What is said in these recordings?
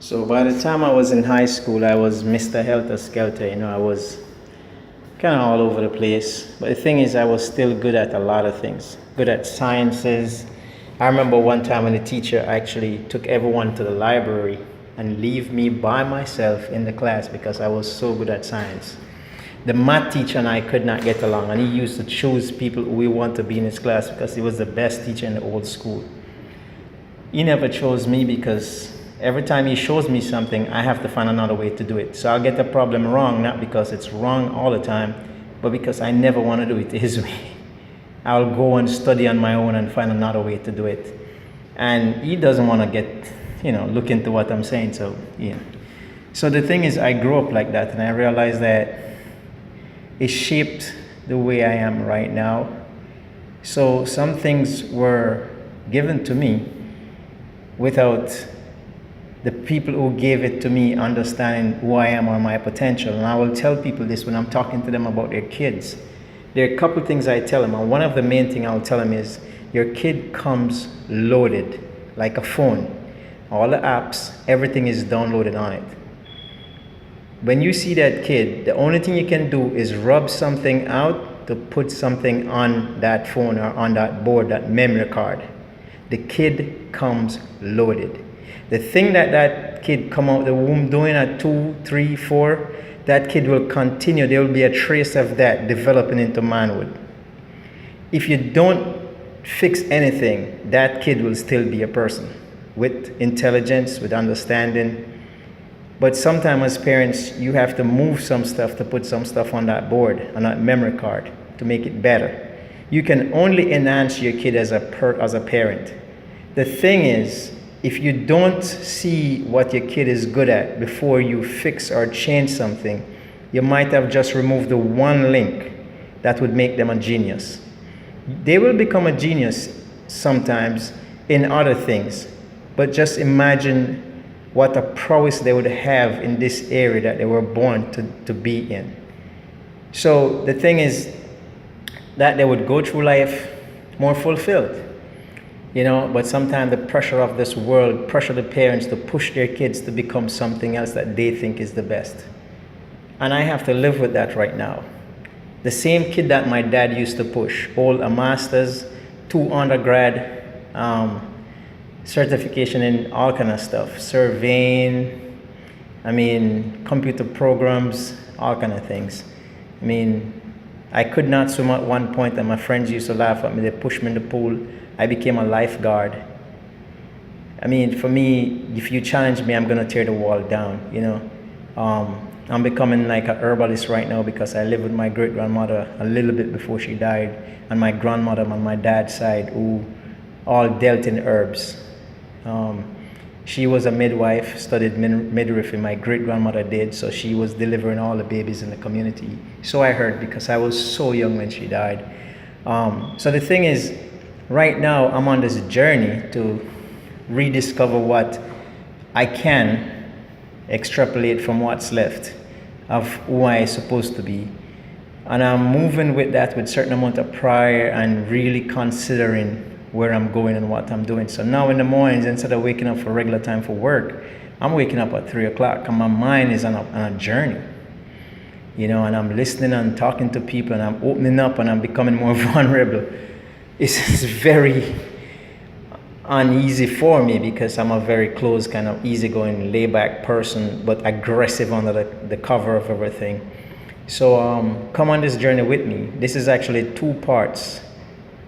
So by the time I was in high school, I was Mr. Helter Skelter. I was kind of all over the place. But the thing is, I was still good at a lot of things. Good at sciences. I remember one time when the teacher actually took everyone to the library and leave me by myself in the class because I was so good at science. The math teacher and I could not get along, and he used to choose people who we want to be in his class because he was the best teacher in the old school. He never chose me because every time he shows me something, I have to find another way to do it. So I'll get the problem wrong, not because it's wrong all the time, but because I never want to do it his way. I'll go and study on my own and find another way to do it. And he doesn't want to get, look into what I'm saying. So, yeah. So the thing is, I grew up like that, and I realized that it shaped the way I am right now. So some things were given to me without the people who gave it to me understanding who I am or my potential. And I will tell people this when I'm talking to them about their kids. There are a couple things I tell them, and one of the main things I'll tell them is your kid comes loaded like a phone. All the apps, everything is downloaded on it. When you see that kid, the only thing you can do is rub something out to put something on that phone or on that board, that memory card. The kid comes loaded. The thing that kid come out the womb doing at 2, 3, 4, that kid will continue. There will be a trace of that developing into manhood. If you don't fix anything, that kid will still be a person with intelligence, with understanding. But sometimes as parents, you have to move some stuff to put some stuff on that board, on that memory card, to make it better. You can only enhance your kid as a parent. The thing is, if you don't see what your kid is good at before you fix or change something, you might have just removed the one link that would make them a genius. They will become a genius sometimes in other things, but just imagine what a prowess they would have in this area that they were born to be in. So the thing is that they would go through life more fulfilled. But sometimes the pressure of this world pressure the parents to push their kids to become something else that they think is the best. And I have to live with that right now. The same kid that my dad used to push, hold a master's, 2 undergrad, certification in all kind of stuff, surveying, computer programs, all kind of things. I could not swim at one point, and my friends used to laugh at me. They pushed me in the pool. I became a lifeguard. For me, if you challenge me, I'm gonna tear the wall down. I'm becoming like a herbalist right now because I live with my great grandmother a little bit before she died, and my grandmother on my dad's side, who all dealt in herbs. She was a midwife, studied midwifery. My great grandmother did, so she was delivering all the babies in the community. So I heard, because I was so young when she died. So the thing is, right now I'm on this journey to rediscover what I can extrapolate from what's left of who I'm supposed to be. And I'm moving with that with certain amount of pride and really considering where I'm going and what I'm doing. So now in the mornings, instead of waking up for regular time for work, I'm waking up at 3 o'clock, and my mind is on a journey. And I'm listening and talking to people, and I'm opening up, and I'm becoming more vulnerable. It's very uneasy for me because I'm a very close, kind of easygoing, laid-back person, but aggressive under the cover of everything. So come on this journey with me. This is actually 2 parts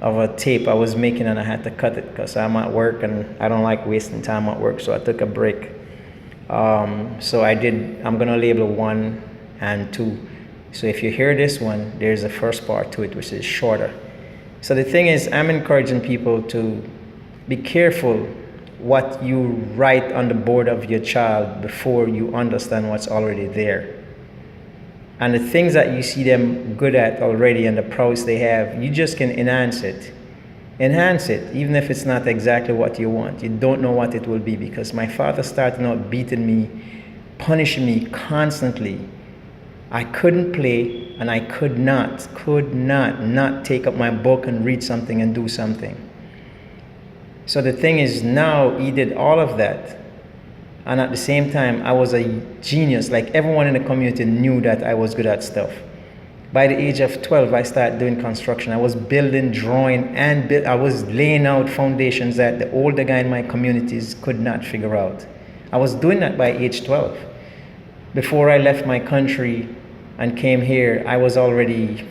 of a tape I was making, and I had to cut it because I'm at work and I don't like wasting time at work, so I took a break. So I'm gonna label 1 and 2. So if you hear this one, there's a first part to it which is shorter. So the thing is, I'm encouraging people to be careful what you write on the board of your child before you understand what's already there. And the things that you see them good at already and the prowess they have, you just can enhance it. Enhance it, even if it's not exactly what you want. You don't know what it will be, because my father started out beating me, punishing me constantly. I couldn't play, and I could not take up my book and read something and do something. So the thing is, now he did all of that, And at the same time, I was a genius. Like everyone in the community knew that I was good at stuff. By the age of 12, I started doing construction. I was building, drawing, and I was laying out foundations that the older guy in my communities could not figure out. I was doing that by age 12. Before I left my country and came here, I was already,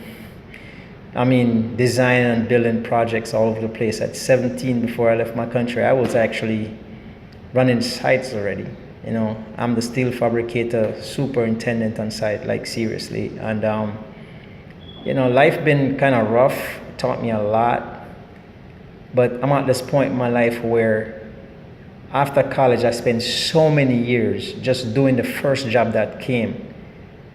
designing and building projects all over the place. At 17, before I left my country, I was actually running sites already. I'm the steel fabricator superintendent on site, like seriously. And life been kind of rough, taught me a lot. But I'm at this point in my life where after college, I spent so many years just doing the first job that came.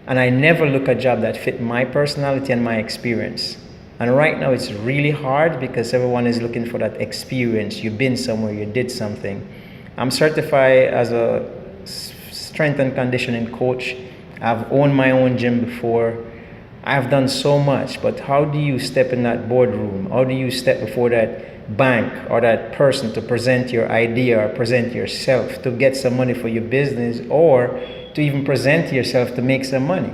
And I never look at a job that fit my personality and my experience. And right now it's really hard because everyone is looking for that experience. You've been somewhere, you did something. I'm certified as a strength and conditioning coach. I've owned my own gym before. I've done so much, but how do you step in that boardroom? How do you step before that bank or that person to present your idea or present yourself to get some money for your business or to even present yourself to make some money?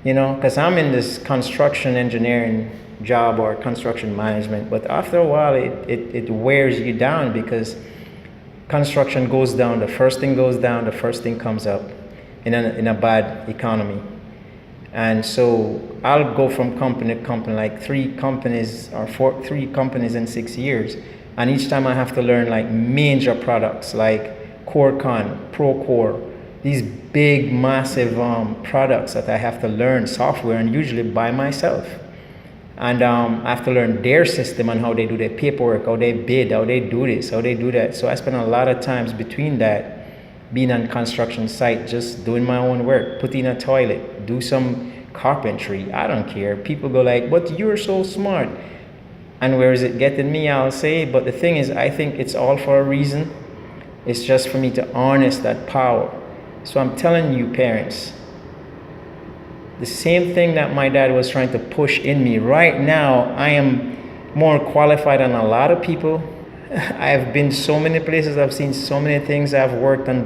Because I'm in this construction engineering job or construction management, but after a while it wears you down because construction goes down, the first thing goes down, the first thing comes up in a bad economy. And so I'll go from company to company, like three companies in 6 years. And each time I have to learn like major products like CoreCon, Procore, these big, massive products that I have to learn software and usually by myself. And I have to learn their system and how they do their paperwork, how they bid, how they do this, how they do that. So I spend a lot of times between that, being on construction site, just doing my own work, put in a toilet, do some carpentry. I don't care. People go like, but you're so smart. And where is it getting me? I'll say, but the thing is, I think it's all for a reason. It's just for me to harness that power. So I'm telling you, parents, the same thing that my dad was trying to push in me. Right now, I am more qualified than a lot of people. I've been so many places. I've seen so many things. I've worked on